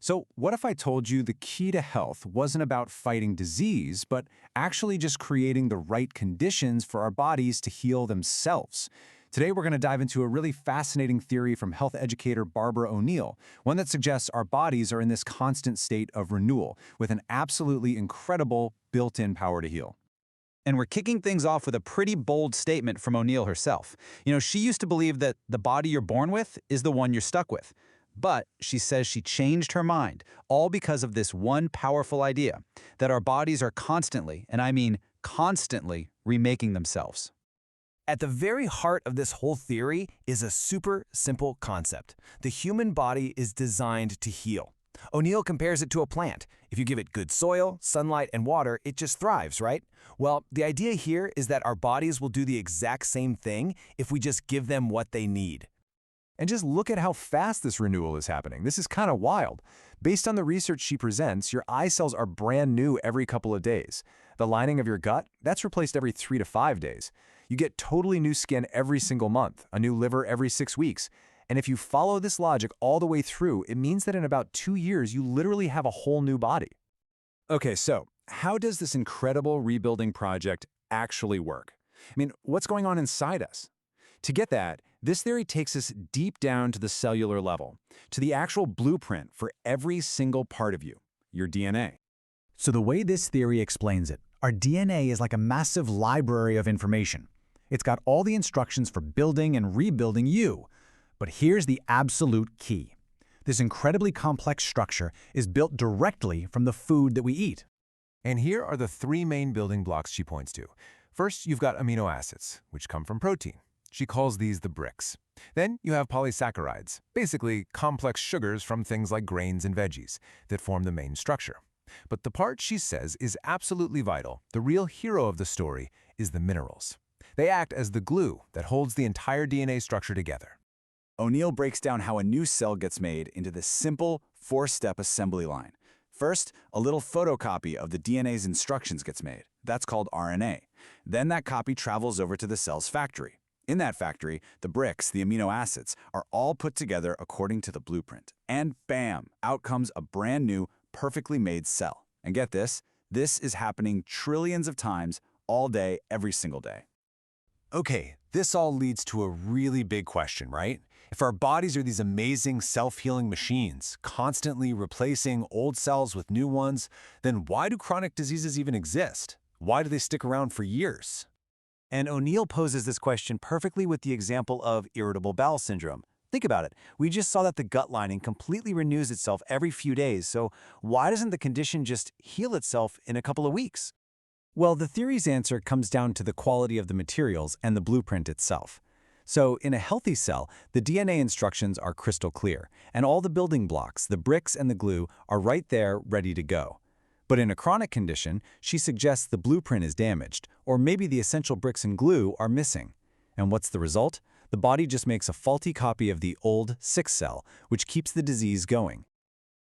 So, what if I told you the key to health wasn't about fighting disease, but actually just creating the right conditions for our bodies to heal themselves? Today, we're going to dive into a really fascinating theory from health educator Barbara O'Neill, one that suggests our bodies are in this constant state of renewal, with an absolutely incredible built-in power to heal. And we're kicking things off with a pretty bold statement from O'Neill herself. She used to believe that the body you're born with is the one you're stuck with. But she says she changed her mind, all because of this one powerful idea, that our bodies are constantly, and I mean constantly, remaking themselves. At the very heart of this whole theory is a super simple concept. The human body is designed to heal. O'Neill compares it to a plant. If you give it good soil, sunlight, and water, it just thrives, right? Well, the idea here is that our bodies will do the exact same thing if we just give them what they need. And just look at how fast this renewal is happening. This is kind of wild. Based on the research she presents, your eye cells are brand new every couple of days. The lining of your gut, that's replaced every 3 to 5 days. You get totally new skin every single month, a new liver every 6 weeks. And if you follow this logic all the way through, it means that in about 2 years, you literally have a whole new body. Okay, so how does this incredible rebuilding project actually work? I mean, what's going on inside us? To get that, this theory takes us deep down to the cellular level, to the actual blueprint for every single part of you, your DNA. So the way this theory explains it, our DNA is like a massive library of information. It's got all the instructions for building and rebuilding you. But here's the absolute key. This incredibly complex structure is built directly from the food that we eat. And here are the 3 main building blocks she points to. First, you've got amino acids, which come from protein. She calls these the bricks. Then you have polysaccharides, basically complex sugars from things like grains and veggies, that form the main structure. But the part she says is absolutely vital, the real hero of the story, is the minerals. They act as the glue that holds the entire DNA structure together. O'Neill breaks down how a new cell gets made into this simple 4-step assembly line. First, a little photocopy of the DNA's instructions gets made. That's called RNA. Then that copy travels over to the cell's factory. In that factory, the bricks, the amino acids, are all put together according to the blueprint. And bam, out comes a brand new, perfectly made cell. And get this is happening trillions of times all day, every single day. Okay, this all leads to a really big question, right? If our bodies are these amazing self-healing machines, constantly replacing old cells with new ones, then why do chronic diseases even exist? Why do they stick around for years? And O'Neill poses this question perfectly with the example of irritable bowel syndrome. Think about it. We just saw that the gut lining completely renews itself every few days, so why doesn't the condition just heal itself in a couple of weeks? Well, the theory's answer comes down to the quality of the materials and the blueprint itself. So, in a healthy cell, the DNA instructions are crystal clear, and all the building blocks, the bricks and the glue, are right there ready to go. But in a chronic condition, she suggests the blueprint is damaged, or maybe the essential bricks and glue are missing. And what's the result? The body just makes a faulty copy of the old, sick cell, which keeps the disease going.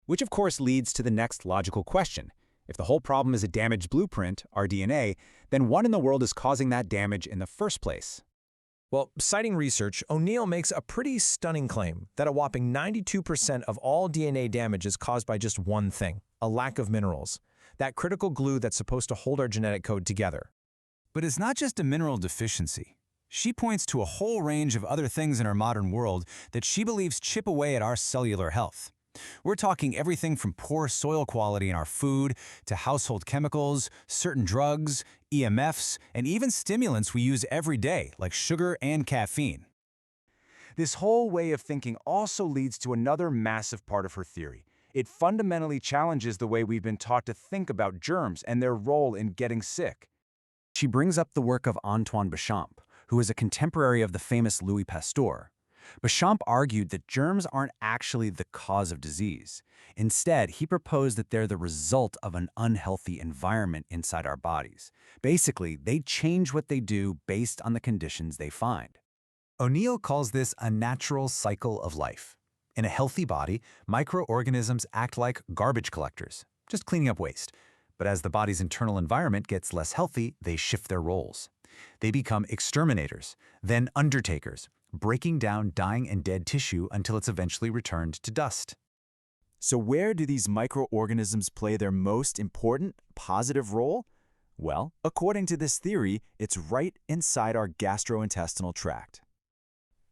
Which of course leads to the next logical question. If the whole problem is a damaged blueprint, our DNA, then what in the world is causing that damage in the first place? Well, citing research, O'Neill makes a pretty stunning claim that a whopping 92% of all DNA damage is caused by just one thing, a lack of minerals, that critical glue that's supposed to hold our genetic code together. But it's not just a mineral deficiency. She points to a whole range of other things in our modern world that she believes chip away at our cellular health. We're talking everything from poor soil quality in our food to household chemicals, certain drugs, EMFs, and even stimulants we use every day, like sugar and caffeine. This whole way of thinking also leads to another massive part of her theory. It fundamentally challenges the way we've been taught to think about germs and their role in getting sick. She brings up the work of Antoine Béchamp, who is a contemporary of the famous Louis Pasteur. Béchamp argued that germs aren't actually the cause of disease. Instead, he proposed that they're the result of an unhealthy environment inside our bodies. Basically, they change what they do based on the conditions they find. O'Neill calls this a natural cycle of life. In a healthy body, microorganisms act like garbage collectors, just cleaning up waste. But as the body's internal environment gets less healthy, they shift their roles. They become exterminators, then undertakers, breaking down dying and dead tissue until it's eventually returned to dust. So where do these microorganisms play their most important, positive role? Well, according to this theory, it's right inside our gastrointestinal tract.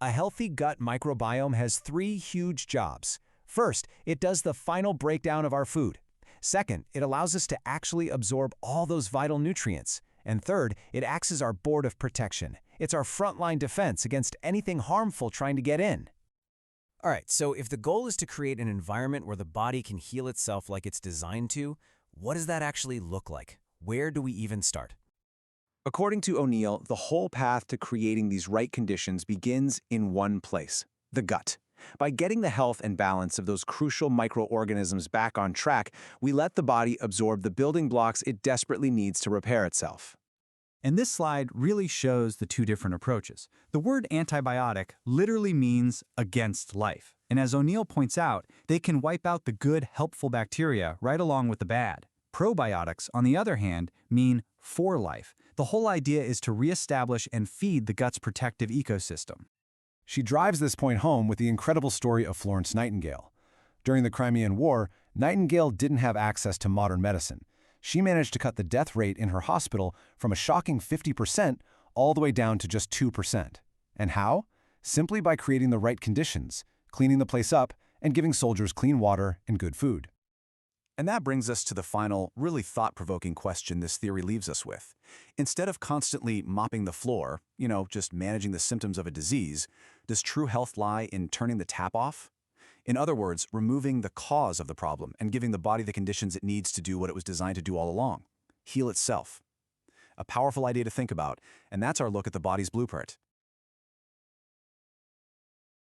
A healthy gut microbiome has three huge jobs. First, it does the final breakdown of our food. Second, it allows us to actually absorb all those vital nutrients. And third, it acts as our board of protection. It's our frontline defense against anything harmful trying to get in. All right, so if the goal is to create an environment where the body can heal itself like it's designed to, what does that actually look like? Where do we even start? According to O'Neill, the whole path to creating these right conditions begins in one place, the gut. By getting the health and balance of those crucial microorganisms back on track, we let the body absorb the building blocks it desperately needs to repair itself. And this slide really shows the two different approaches. The word antibiotic literally means against life. And as O'Neill points out, they can wipe out the good, helpful bacteria right along with the bad. Probiotics, on the other hand, mean for life. The whole idea is to reestablish and feed the gut's protective ecosystem. She drives this point home with the incredible story of Florence Nightingale. During the Crimean War, Nightingale didn't have access to modern medicine. She managed to cut the death rate in her hospital from a shocking 50% all the way down to just 2%. And how? Simply by creating the right conditions, cleaning the place up, and giving soldiers clean water and good food. And that brings us to the final, really thought-provoking question this theory leaves us with. Instead of constantly mopping the floor, just managing the symptoms of a disease, does true health lie in turning the tap off? In other words, removing the cause of the problem and giving the body the conditions it needs to do what it was designed to do all along, heal itself. A powerful idea to think about, and that's our look at the body's blueprint.